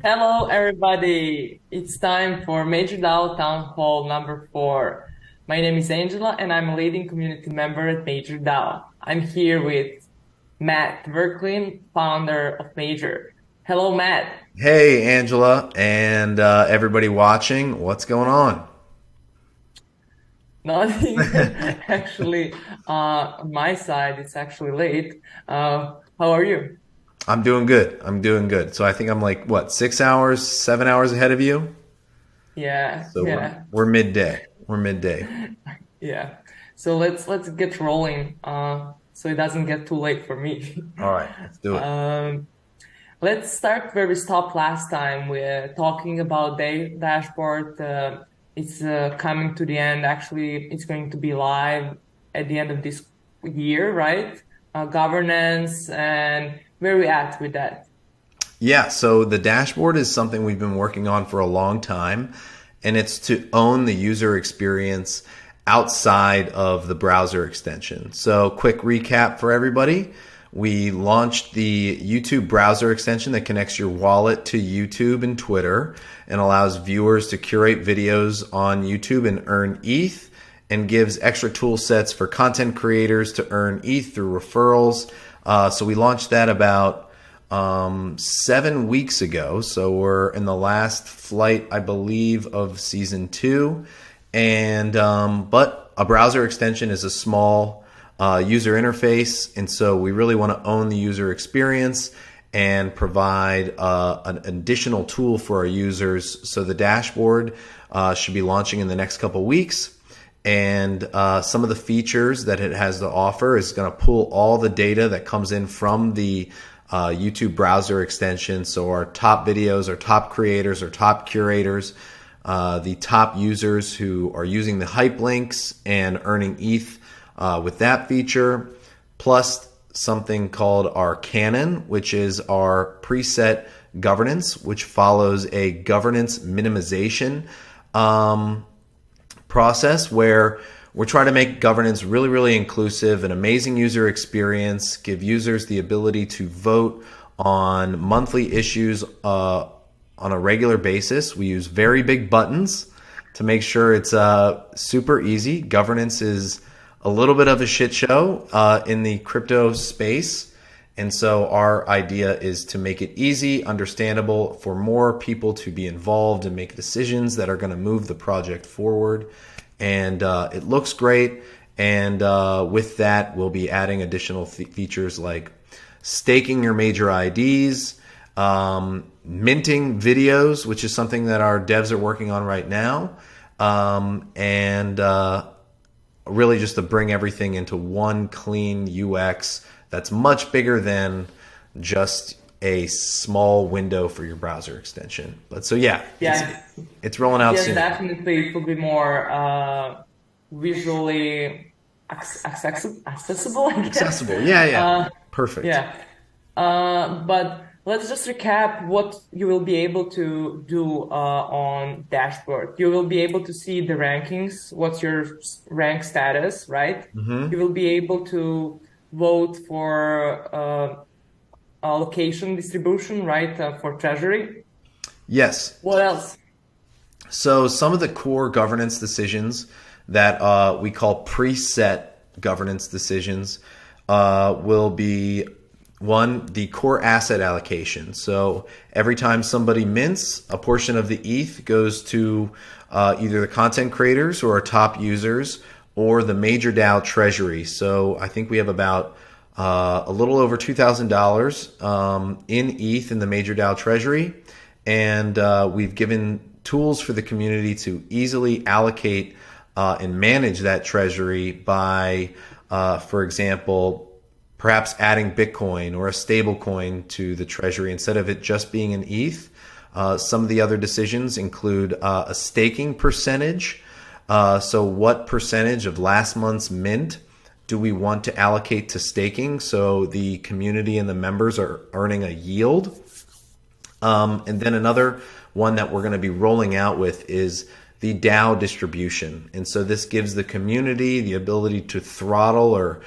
Hello, everybody. It's time for Major DAO Town Hall number 4. My name is Angela, and I'm a leading community member at Major DAO. I'm here with Matt Verklin, founder of Major. Hello, Matt. Hey, Angela, and everybody watching, what's going on? Nothing. Actually, on my side, it's actually late. How are you? I'm doing good. I'm doing good. So I think I'm like, what, 6 hours, 7 hours ahead of you? Yeah, So we're yeah, we're midday. We're midday. yeah. So let's get rolling. So it doesn't get too late for me. All right, let's do it. Um, Let's start where we stopped last time. We're talking about dashboard. It's coming to the end. Actually, it's going to be live at the end of this year, right? Governance and where we at with that. Yeah, so the dashboard is something we've been working on for a long time, and it's to own the user experience outside of the browser extension. So, quick recap for everybody. We launched the YouTube browser extension that connects your wallet to YouTube and Twitter and allows viewers to curate videos on YouTube and earn ETH, and gives extra tool sets for content creators to earn ETH through referrals. So we launched that about 7 weeks ago. So we're in the last flight, I believe, of season two. And but a browser extension is a small user interface, and so we really want to own the user experience and provide an additional tool for our users. So the dashboard should be launching in the next couple weeks. And some of the features that it has to offer is going to pull all the data that comes in from the YouTube browser extension. So our top videos, our top creators, our top curators, the top users who are using the hyperlinks and earning ETH with that feature, plus something called our canon, which is our preset governance, which follows a governance minimization process where we're trying to make governance really, really inclusive, an amazing user experience, give users the ability to vote on monthly issues on a regular basis. We use very big buttons to make sure it's super easy. Governance is a little bit of a shit show in the crypto space. And so our idea is to make it easy, understandable for more people to be involved and make decisions that are going to move the project forward. And it looks great. And with that, we'll be adding additional features like staking your major IDs, minting videos, which is something that our devs are working on right now. And really just to bring everything into one clean UX that's much bigger than just a small window for your browser extension. But so yeah, Yeah, it's rolling out yes, soon. definitely it will be more visually accessible, I guess. Accessible. Yeah, yeah. Uh, Perfect. yeah. But let's just recap what you will be able to do on dashboard. You will be able to see the rankings, what's your rank status, right? You will be able to vote for allocation distribution, right, for treasury. Yes. What else? So some of the core governance decisions that we call preset governance decisions will be one, the core asset allocation. So every time somebody mints, a portion of the ETH goes to either the content creators or our top users or the Major DAO treasury. So I think we have about a little over $2,000 in ETH in the Major DAO treasury. And we've given tools for the community to easily allocate and manage that treasury by, for example, perhaps adding Bitcoin or a stable coin to the treasury instead of it just being an ETH. Some of the other decisions include a staking percentage. So what percentage of last month's mint do we want to allocate to staking so the community and the members are earning a yield? And then another one that we're going to be rolling out with is the DAO distribution. And so this gives the community the ability to throttle or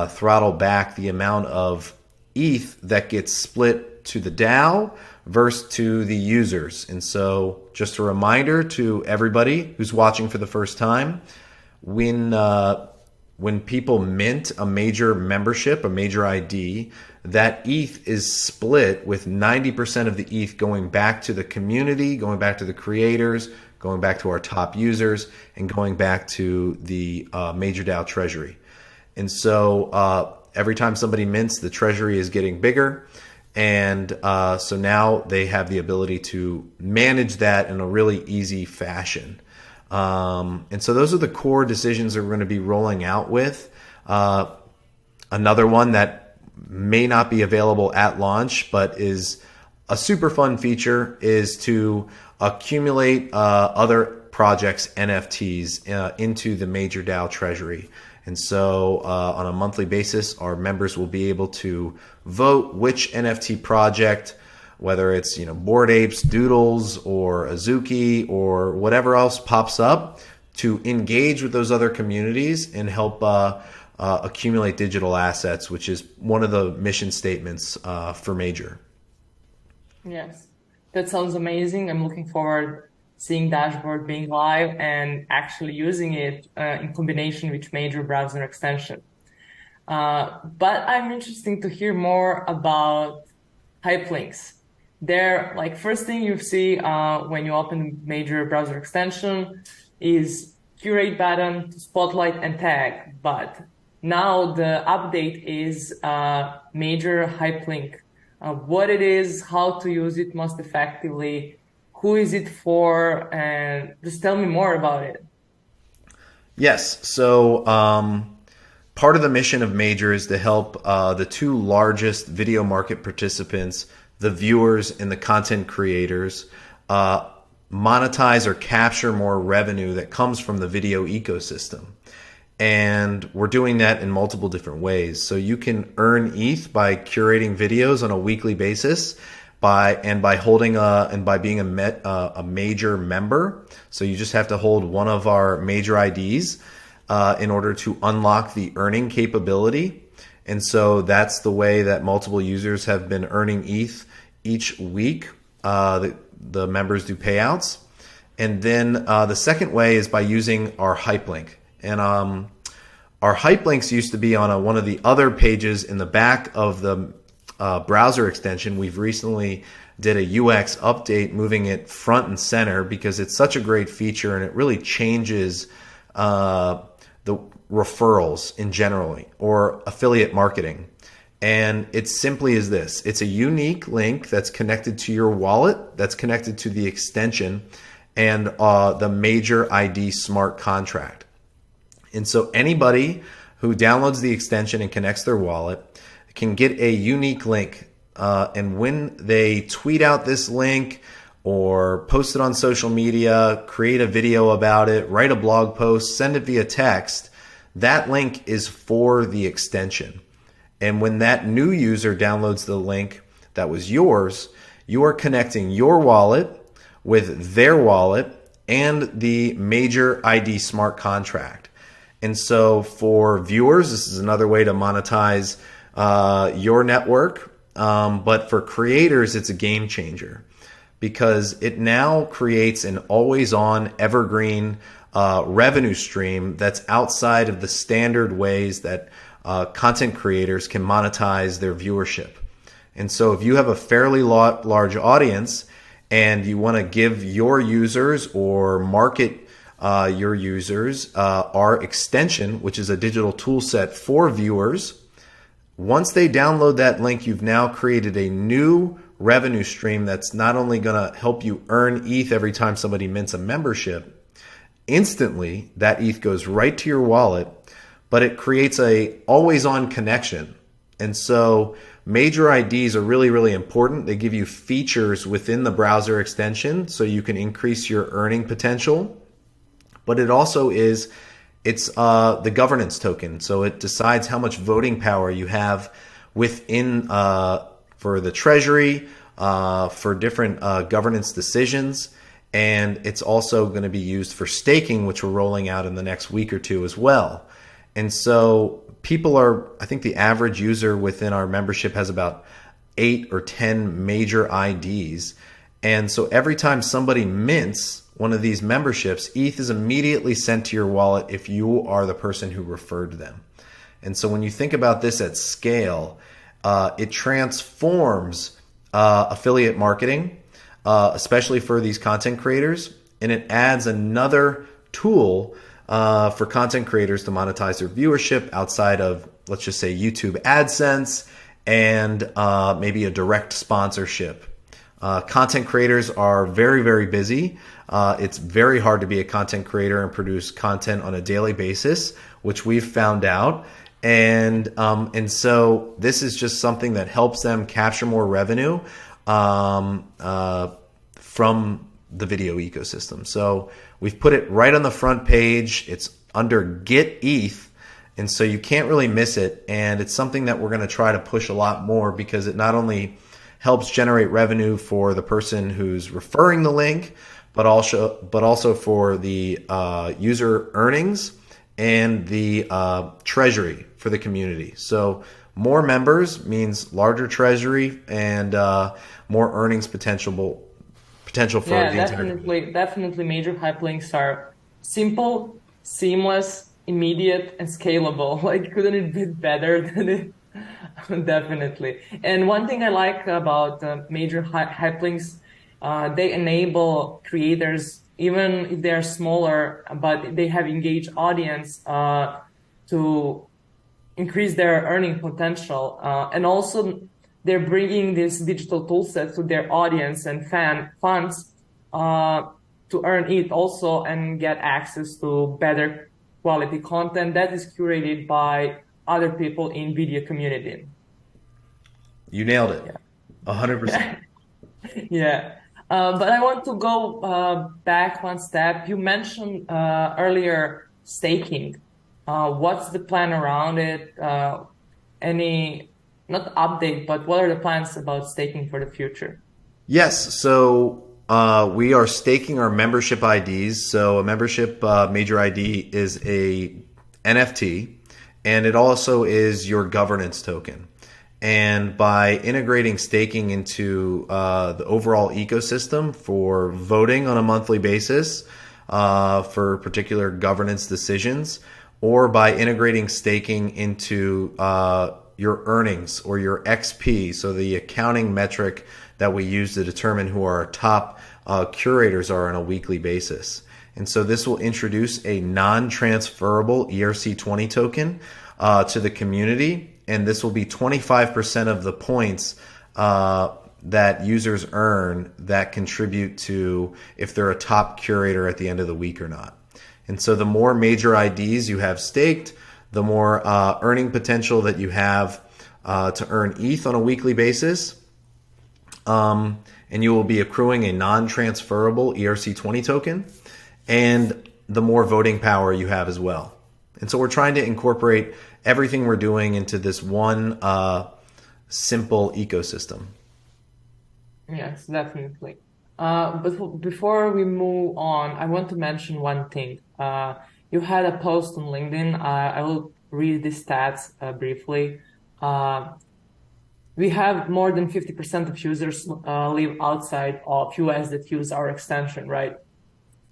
throttle back the amount of ETH that gets split to the DAO versus to the users. And so just a reminder to everybody who's watching for the first time, when people mint a major membership, a major ID, that ETH is split with 90% of the ETH going back to the community, going back to the creators, going back to our top users, and going back to the MAJR DAO treasury. And so every time somebody mints, the treasury is getting bigger. And so now they have the ability to manage that in a really easy fashion. And so those are the core decisions that we're going to be rolling out with. Another one that may not be available at launch, but is a super fun feature, is to accumulate other projects' NFTs into the MAJR DAO treasury. And so on a monthly basis, our members will be able to vote which NFT project, whether it's Bored Apes, Doodles, or Azuki, or whatever else pops up, to engage with those other communities and help accumulate digital assets, which is one of the mission statements for MAJR. Yes, that sounds amazing. I'm looking forward seeing Dashboard being live and actually using it in combination with MAJR browser extension. But I'm interested to hear more about hyperlinks. They're like first thing you see when you open MAJR browser extension is curate button, spotlight, and tag. But now the update is MAJR hyperlink. What it is, how to use it most effectively, who is it for, and just tell me more about it. Yes. So part of the mission of MAJR is to help the two largest video market participants, the viewers and the content creators, monetize or capture more revenue that comes from the video ecosystem. And we're doing that in multiple different ways. So you can earn ETH by curating videos on a weekly basis, by being a MAJR member. So you just have to hold one of our MAJR IDs in order to unlock the earning capability. And so that's the way that multiple users have been earning ETH each week. The members do payouts. And then the second way is by using our hyperlink. And our hyperlinks used to be on one of the other pages in the back of the browser extension. We've recently did a UX update, moving it front and center because it's such a great feature and it really changes the referrals in general or affiliate marketing. And it simply is this. It's a unique link that's connected to your wallet, that's connected to the extension and the MAJR ID smart contract. And so anybody who downloads the extension and connects their wallet can get a unique link. And when they tweet out this link or post it on social media, create a video about it, write a blog post, send it via text, that link is for the extension. And when that new user downloads the link that was yours, you are connecting your wallet with their wallet and the MAJR ID smart contract. And so for viewers, this is another way to monetize your network. But for creators, it's a game changer because it now creates an always-on evergreen revenue stream that's outside of the standard ways that content creators can monetize their viewership. And so if you have a fairly large audience and you want to give your users or market your users our extension, which is a digital tool set for viewers, once they download that link, you've now created a new revenue stream that's not only going to help you earn ETH every time somebody mints a membership, instantly that ETH goes right to your wallet, but it creates a always-on connection. And so MAJR IDs are really, really important. They give you features within the browser extension so you can increase your earning potential. But it also is, it's the governance token. So it decides how much voting power you have within for the treasury, for different governance decisions. And it's also going to be used for staking, which we're rolling out in the next week or two as well. And so people are, I think the average user within our membership has about 8 or 10 major IDs. And so every time somebody mints one of these memberships, ETH is immediately sent to your wallet if you are the person who referred them. And so when you think about this at scale, it transforms affiliate marketing, especially for these content creators, and it adds another tool for content creators to monetize their viewership outside of, let's just say, YouTube AdSense and maybe a direct sponsorship. Content creators are very, very busy. It's very hard to be a content creator and produce content on a daily basis, which we've found out. And so this is just something that helps them capture more revenue from the video ecosystem. So we've put it right on the front page. It's under Get ETH, and so you can't really miss it. And it's something that we're going to try to push a lot more because it not only helps generate revenue for the person who's referring the link, but also for the user earnings and the treasury for the community. So more members means larger treasury and more earnings potential for Yeah, the entire community. definitely major hyperlinks are simple, seamless, immediate, and scalable. Like, couldn't it be better than it? Definitely. And one thing I like about major hyperlinks, they enable creators, even if they're smaller, but they have engaged audience, to increase their earning potential. And also they're bringing this digital tool set to their audience and fans to earn it also and get access to better quality content that is curated by other people in video community. You nailed it. Yeah. 100%. Yeah. But I want to go back one step. You mentioned earlier staking. What's the plan around it? Any, not update, but what are the plans about staking for the future? Yes. So we are staking our membership IDs. So a membership major ID is a NFT, and it also is your governance token. And by integrating staking into the overall ecosystem for voting on a monthly basis for particular governance decisions, or by integrating staking into your earnings or your XP, so the accounting metric that we use to determine who our top curators are on a weekly basis. And so this will introduce a non-transferable ERC20 token to the community, and this will be 25% of the points that users earn that contribute to if they're a top curator at the end of the week or not. And so the more major IDs you have staked, the more earning potential that you have to earn ETH on a weekly basis. And you will be accruing a non-transferable ERC20 token, and the more voting power you have as well. And so we're trying to incorporate everything we're doing into this one simple ecosystem. Yes, definitely. But before we move on, I want to mention one thing. You had a post on LinkedIn. I will read the stats briefly. We have more than 50% of users live outside of US that use our extension, right?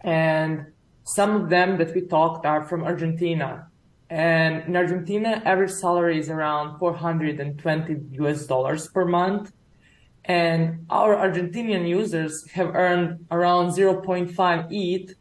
And some of them that we talked are from Argentina. And in Argentina, average salary is around 420 US dollars per month. And our Argentinian users have earned around 0.5 ETH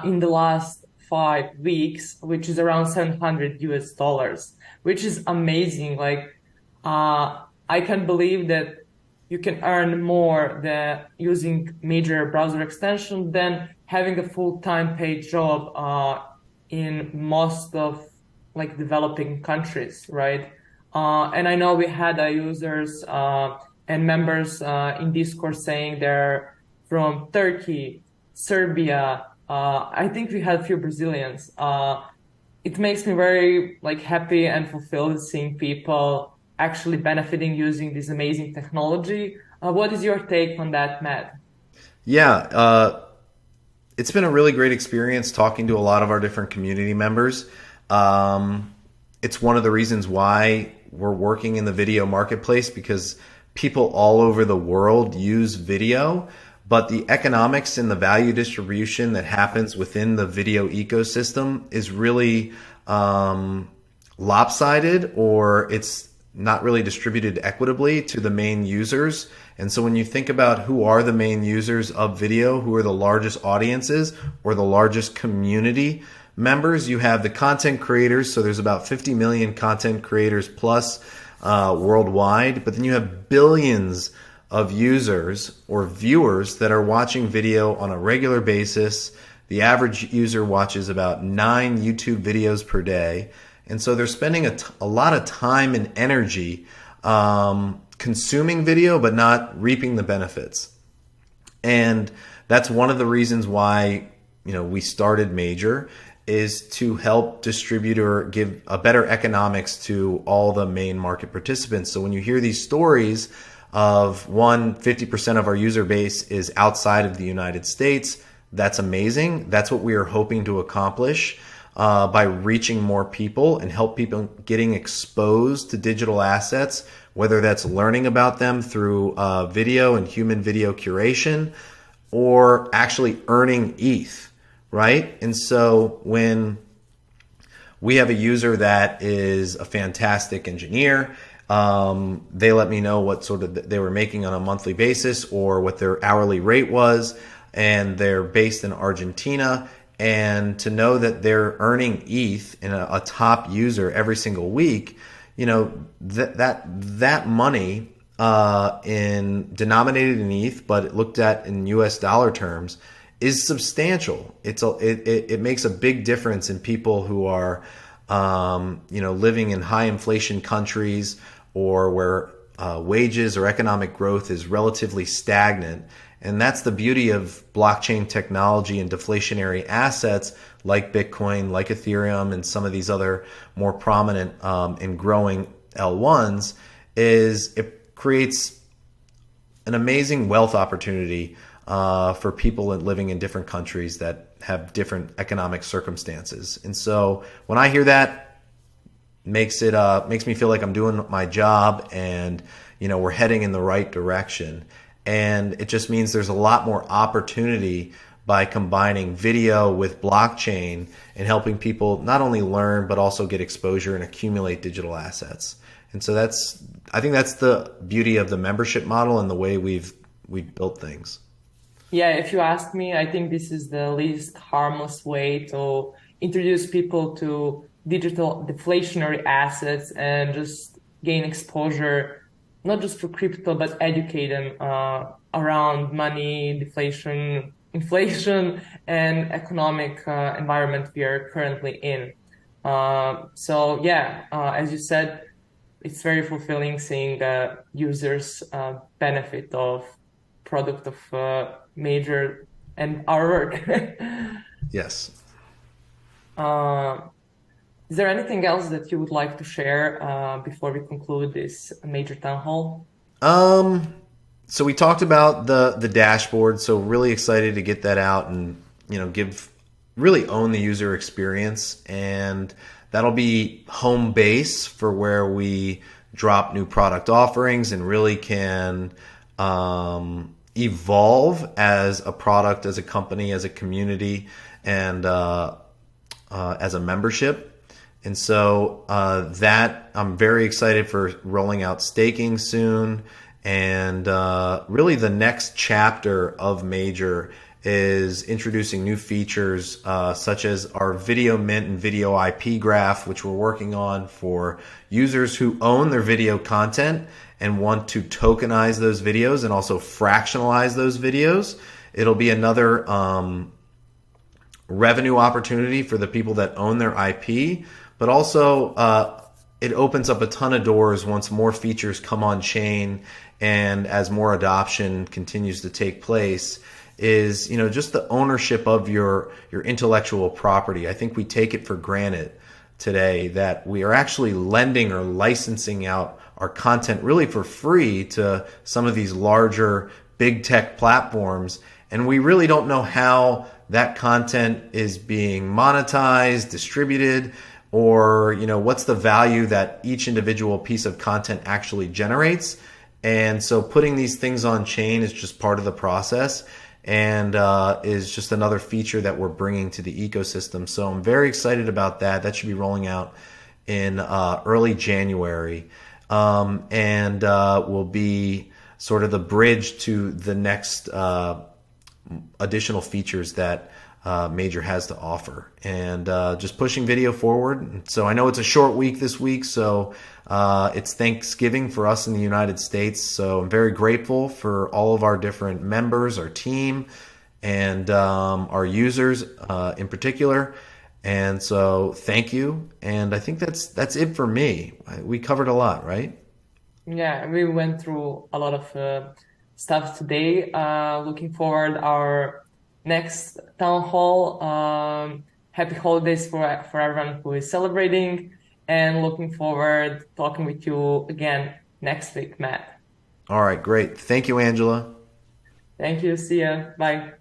in the last 5 weeks, which is around 700 US dollars, which is amazing. Like, I can't believe that you can earn more than using major browser extension than having a full-time paid job in most of like developing countries, right? And I know we had users and members in Discord saying they're from Turkey, Serbia. I think we had a few Brazilians. It makes me very like happy and fulfilled seeing people actually benefiting using this amazing technology. What is your take on that, Matt? Yeah, it's been a really great experience talking to a lot of our different community members. It's one of the reasons why we're working in the video marketplace, because people all over the world use video, but the economics and the value distribution that happens within the video ecosystem is really lopsided, or it's not really distributed equitably to the main users. And so when you think about who are the main users of video, who are the largest audiences or the largest community members, you have the content creators. So there's about 50 million content creators plus worldwide, but then you have billions of users or viewers that are watching video on a regular basis. The average user watches about 9 YouTube videos per day. And so they're spending a lot of time and energy consuming video, but not reaping the benefits. And that's one of the reasons why, we started MAJR, is to help distribute or give a better economics to all the main market participants. So when you hear these stories of 50% of our user base is outside of the United States, that's amazing. That's what we are hoping to accomplish by reaching more people and help people getting exposed to digital assets, whether that's learning about them through video and human video curation or actually earning ETH, right? And so when we have a user that is a fantastic engineer, they let me know what sort of they were making on a monthly basis or what their hourly rate was, and they're based in Argentina. And to know that they're earning ETH in a top user every single week, that money denominated in ETH, but looked at in US dollar terms, is substantial. It makes a big difference in people who are living in high inflation countries or where wages or economic growth is relatively stagnant. And that's the beauty of blockchain technology and deflationary assets like Bitcoin, like Ethereum, and some of these other more prominent and growing L1s, is it creates an amazing wealth opportunity for people living in different countries that have different economic circumstances. And so when I hear that, makes me feel like I'm doing my job, and we're heading in the right direction. And it just means there's a lot more opportunity by combining video with blockchain and helping people not only learn, but also get exposure and accumulate digital assets. And so I think that's the beauty of the membership model and the way we've built things. Yeah, if you ask me, I think this is the least harmless way to introduce people to digital deflationary assets and just gain exposure, not just for crypto, but educate them around money, deflation, inflation, and economic environment we are currently in. As you said, it's very fulfilling seeing the users benefit of product of MAJR and our work. Yes. Is there anything else that you would like to share before we conclude this MAJR town hall? So we talked about the dashboard. So really excited to get that out and really own the user experience, and that'll be home base for where we drop new product offerings and really can evolve as a product, as a company, as a community, and as a membership. And so that I'm very excited for rolling out staking soon. And really the next chapter of MAJR is introducing new features such as our video mint and video IP graph, which we're working on for users who own their video content and want to tokenize those videos and also fractionalize those videos. It'll be another revenue opportunity for the people that own their IP, but also it opens up a ton of doors once more features come on chain and as more adoption continues to take place, is just the ownership of your intellectual property. I think we take it for granted today that we are actually lending or licensing out our content really for free to some of these larger big tech platforms, and we really don't know how that content is being monetized, distributed, or what's the value that each individual piece of content actually generates. And so putting these things on chain is just part of the process and is just another feature that we're bringing to the ecosystem. So I'm very excited about that. That should be rolling out in early January and will be sort of the bridge to the next additional features that MAJR has to offer, and just pushing video forward. So I know it's a short week this week, so it's Thanksgiving for us in the United States. So I'm very grateful for all of our different members, our team, and our users in particular. And so thank you. And I think that's it for me. We covered a lot, right? Yeah, we went through a lot of stuff today. Looking forward our next town hall. Happy holidays for everyone who is celebrating, and looking forward talking with you again next week, Matt. All right, great. Thank you, Angela. Thank you. See ya. Bye.